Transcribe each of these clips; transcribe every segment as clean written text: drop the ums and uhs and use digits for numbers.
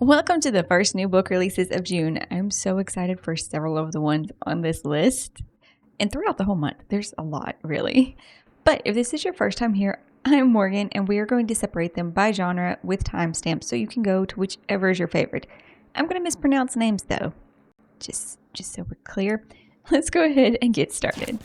Welcome to the first new book releases of June. I'm so excited for several of the ones on this list. And throughout the whole month, there's a lot, really. But if this is your first time here, I'm Morgan, and we are going to separate them by genre with timestamps so you can go to whichever is your favorite. I'm going to mispronounce names, though. Just so we're clear. Let's go ahead and get started.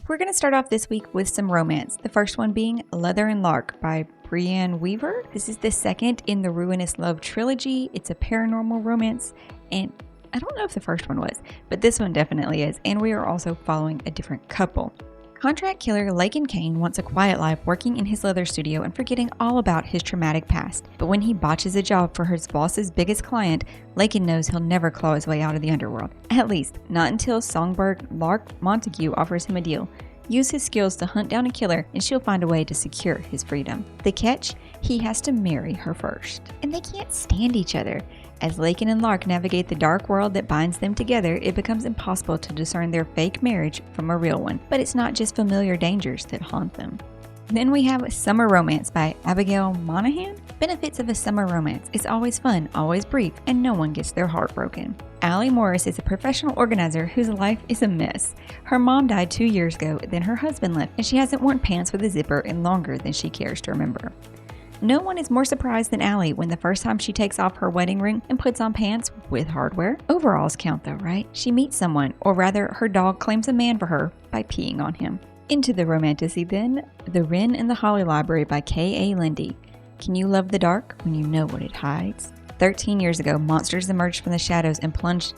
We're going to start off this week with some romance. The first one being Leather and Lark by Brianne Weaver. This is the second in the Ruinous Love trilogy. It's a paranormal romance, and I don't know if the first one was, but this one definitely is, and we are also following a different couple. Contract killer Laken Kane wants a quiet life working in his leather studio and forgetting all about his traumatic past. But when he botches a job for his boss's biggest client, Laken knows he'll never claw his way out of the underworld. At least, not until songbird Lark Montague offers him a deal. Use his skills to hunt down a killer and she'll find a way to secure his freedom. The catch? He has to marry her first. And they can't stand each other. As Laken and Lark navigate the dark world that binds them together, it becomes impossible to discern their fake marriage from a real one. But it's not just familiar dangers that haunt them. Then we have Summer Romance by Abigail Monahan. Benefits of a summer romance. It's always fun, always brief, and no one gets their heart broken. Allie Morris is a professional organizer whose life is a mess. Her mom died 2 years ago, then her husband left, and she hasn't worn pants with a zipper in longer than she cares to remember. No one is more surprised than Allie when the first time she takes off her wedding ring and puts on pants with hardware. Overalls count though, right? She meets someone, or rather her dog claims a man for her by peeing on him. Into the romantasy then, The Wren in the Holly Library by K.A. Lindy. Can you love the dark when you know what it hides? 13 years ago, monsters emerged from the shadows and plunged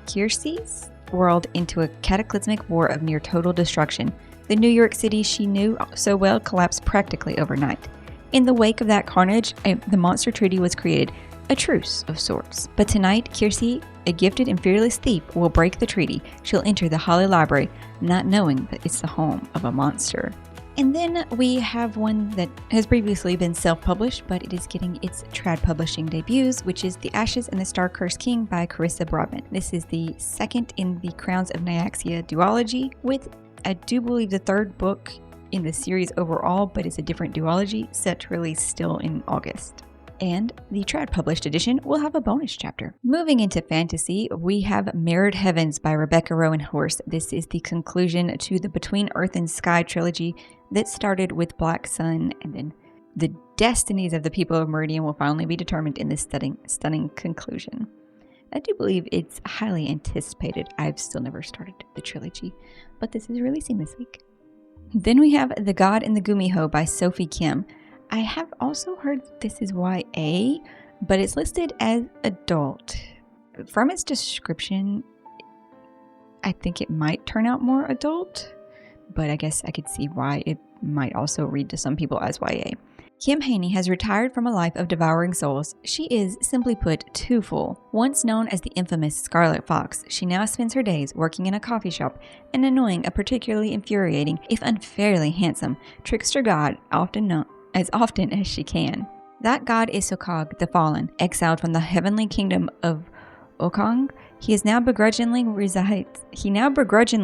Kiersey's world into a cataclysmic war of near total destruction. The New York City she knew so well collapsed practically overnight. In the wake of that carnage, the monster treaty was created, a truce of sorts. But tonight, Kiersey, a gifted and fearless thief, will break the treaty. She'll enter the Holly Library, not knowing that it's the home of a monster. And then we have one that has previously been self-published, but it is getting its trad publishing debuts, which is The Ashes and the Star-Cursed King by Carissa Broadman. This is the second in the Crowns of Nyaxia duology, with, I do believe, the third book in the series overall, but it's a different duology, set to release still in August. And the trad published edition will have a bonus chapter. Moving into fantasy, we have Mirrored Heavens by Rebecca Rowan Horse. This is the conclusion to the Between Earth and Sky trilogy that started with Black Sun, and then the destinies of the people of Meridian will finally be determined in this stunning conclusion. I do believe it's highly anticipated. I've still never started the trilogy, but this is releasing this week. Then we have The God and the Gumiho by Sophie Kim. I have also heard this is YA, but it's listed as adult. From its description, I think it might turn out more adult, but I guess I could see why it might also read to some people as YA. Kim Haney has retired from a life of devouring souls. She is, simply put, too full. Once known as the infamous Scarlet Fox, she now spends her days working in a coffee shop and annoying a particularly infuriating, if unfairly handsome, trickster god as often as she can. That god is Sokog, the Fallen, exiled from the heavenly kingdom of Okong. He now begrudgingly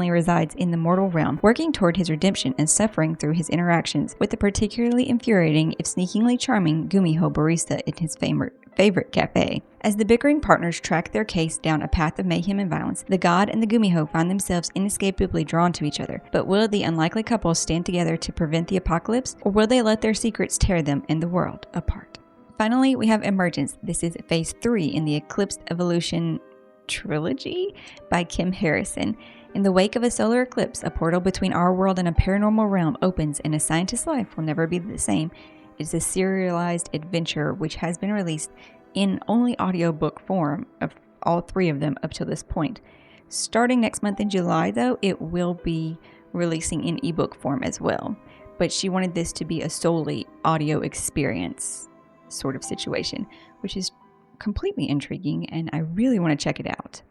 resides in the mortal realm, working toward his redemption and suffering through his interactions with the particularly infuriating, if sneakingly charming, Gumiho barista in his favorite cafe. As the bickering partners track their case down a path of mayhem and violence, the god and the Gumiho find themselves inescapably drawn to each other. But will the unlikely couple stand together to prevent the apocalypse, or will they let their secrets tear them and the world apart? Finally, we have Emergence. This is Phase 3 in the Eclipse Evolution trilogy by Kim Harrison. In the wake of a solar eclipse, a portal between our world and a paranormal realm opens, and a scientist's life will never be the same. It is a serialized adventure which has been released in only audiobook form of all three of them up to this point. Starting next month in July, though, it will be releasing in ebook form as well. But she wanted this to be a solely audio experience sort of situation, which is completely intriguing, and I really want to check it out.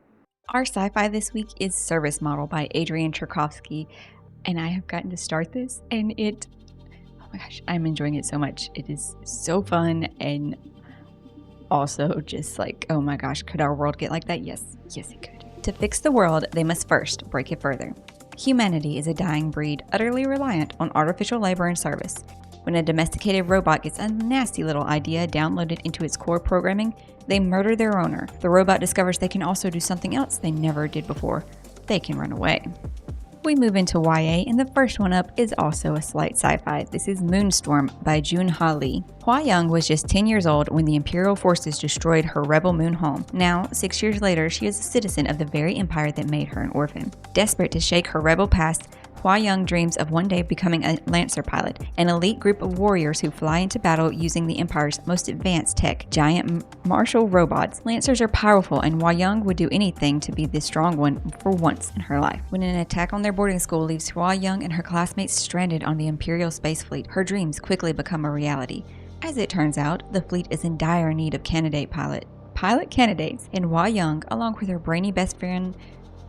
Our sci-fi this week is Service Model by Adrian Tchaikovsky, and I have gotten to start this, and oh my gosh, I'm enjoying it so much. It is so fun, and also just like, oh my gosh, could our world get like that? Yes, it could. To fix the world, they must first break it further. Humanity is a dying breed, utterly reliant on artificial labor and service. When a domesticated robot gets a nasty little idea downloaded into its core programming, they murder their owner. The robot discovers they can also do something else they never did before. They can run away. We move into YA, and the first one up is also a slight sci-fi. This is Moonstorm by Jun-Ha Lee. Hua Young was just 10 years old when the Imperial forces destroyed her rebel moon home. Now, 6 years later, she is a citizen of the very empire that made her an orphan. Desperate to shake her rebel past, Hua Young dreams of one day becoming a Lancer pilot, an elite group of warriors who fly into battle using the Empire's most advanced tech, giant martial robots. Lancers are powerful, and Hua Young would do anything to be the strong one for once in her life. When an attack on their boarding school leaves Hua Young and her classmates stranded on the Imperial space fleet, her dreams quickly become a reality. As it turns out, the fleet is in dire need of pilot candidates, and Hua Young, along with her brainy best friend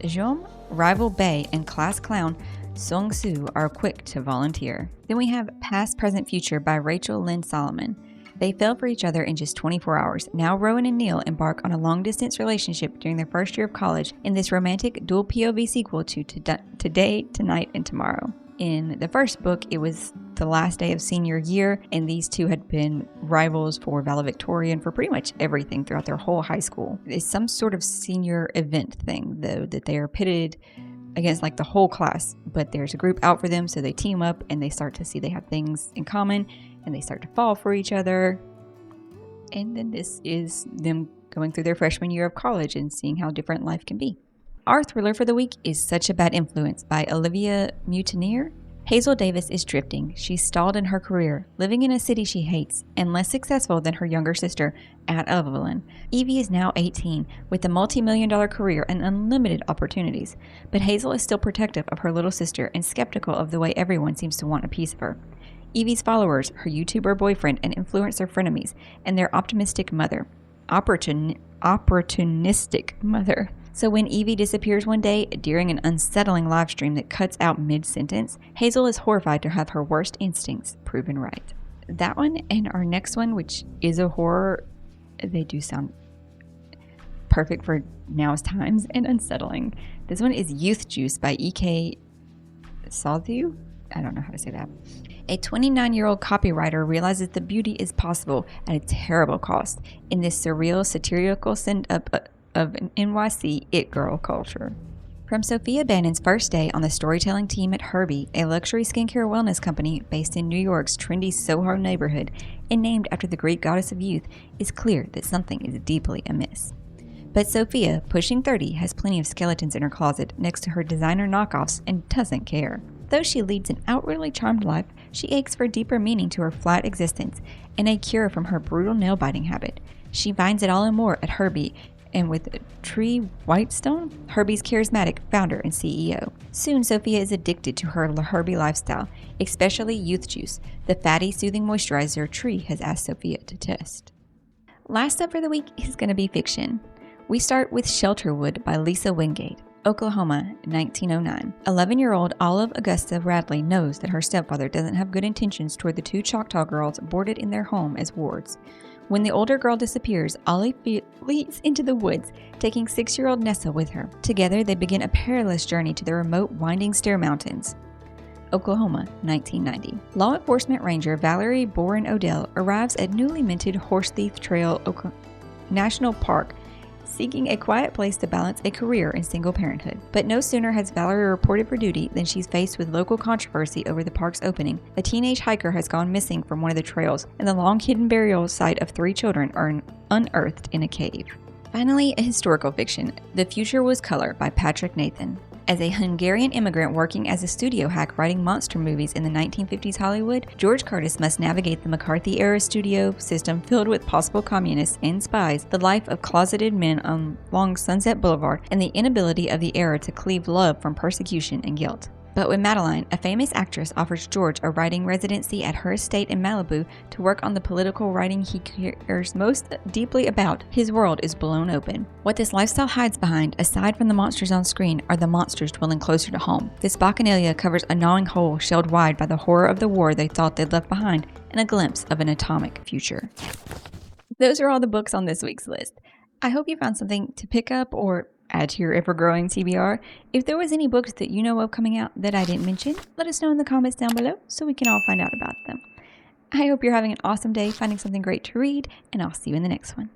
Zhom, rival Bei, and class clown Sung Soo, are quick to volunteer. Then we have Past, Present, Future by Rachel Lynn Solomon. They fell for each other in just 24 hours. Now Rowan and Neil embark on a long-distance relationship during their first year of college in this romantic dual POV sequel to Today, Tonight, and Tomorrow. In the first book, it was the last day of senior year, and these two had been rivals for valedictorian for pretty much everything throughout their whole high school. It's some sort of senior event thing, though, that they are pitted against like the whole class, but there's a group out for them, so they team up and they start to see they have things in common and they start to fall for each other. And then this is them going through their freshman year of college and seeing how different life can be. Our thriller for the week is Such a Bad Influence by Olivia Mutineer. Hazel Davis is drifting. She's stalled in her career, living in a city she hates, and less successful than her younger sister at Evelyn. Evie is now 18, with a multi-million-dollar career and unlimited opportunities, but Hazel is still protective of her little sister and skeptical of the way everyone seems to want a piece of her. Evie's followers, her YouTuber boyfriend and influencer frenemies, and their optimistic mother. Opportunistic mother. So when Evie disappears one day during an unsettling live stream that cuts out mid-sentence, Hazel is horrified to have her worst instincts proven right. That one and our next one, which is a horror, they do sound perfect for now's times and unsettling. This one is Youth Juice by E.K. Sawthu. I don't know how to say that. A 29-year-old copywriter realizes the beauty is possible at a terrible cost in this surreal, satirical send-up of an NYC it girl culture. From Sophia Bannon's first day on the storytelling team at Herbie, a luxury skincare wellness company based in New York's trendy Soho neighborhood and named after the Greek goddess of youth, it's clear that something is deeply amiss. But Sophia, pushing 30, has plenty of skeletons in her closet next to her designer knockoffs and doesn't care. Though she leads an outwardly charmed life, she aches for deeper meaning to her flat existence and a cure from her brutal nail-biting habit. She finds it all and more at Herbie, and with Tree Whitestone, Herbie's charismatic founder and CEO. Soon, Sophia is addicted to her Herbie lifestyle, especially Youth Juice, the fatty, soothing moisturizer Tree has asked Sophia to test. Last up for the week is going to be fiction. We start with Shelterwood by Lisa Wingate, Oklahoma, 1909. 11-year-old Olive Augusta Radley knows that her stepfather doesn't have good intentions toward the two Choctaw girls boarded in their home as wards. When the older girl disappears, Ollie flees into the woods, taking 6-year-old Nessa with her. Together, they begin a perilous journey to the remote Winding Stair Mountains. Oklahoma, 1990. Law enforcement ranger Valerie Boren Odell arrives at newly minted Horse Thief Trail National Park, seeking a quiet place to balance a career in single parenthood. But no sooner has Valerie reported for duty than she's faced with local controversy over the park's opening. A teenage hiker has gone missing from one of the trails, and the long-hidden burial site of 3 children are unearthed in a cave. Finally, a historical fiction, The Future Was Color by Patrick Nathan. As a Hungarian immigrant working as a studio hack writing monster movies in the 1950s Hollywood, George Curtis must navigate the McCarthy-era studio system filled with possible communists and spies, the life of closeted men along Sunset Boulevard, and the inability of the era to cleave love from persecution and guilt. But when Madeline, a famous actress, offers George a writing residency at her estate in Malibu to work on the political writing he cares most deeply about, his world is blown open. What this lifestyle hides behind, aside from the monsters on screen, are the monsters dwelling closer to home. This bacchanalia covers a gnawing hole shelled wide by the horror of the war they thought they'd left behind and a glimpse of an atomic future. Those are all the books on this week's list. I hope you found something to pick up or add to your ever-growing TBR. If there was any books that you know of coming out that I didn't mention, let us know in the comments down below so we can all find out about them. I hope you're having an awesome day, finding something great to read, and I'll see you in the next one.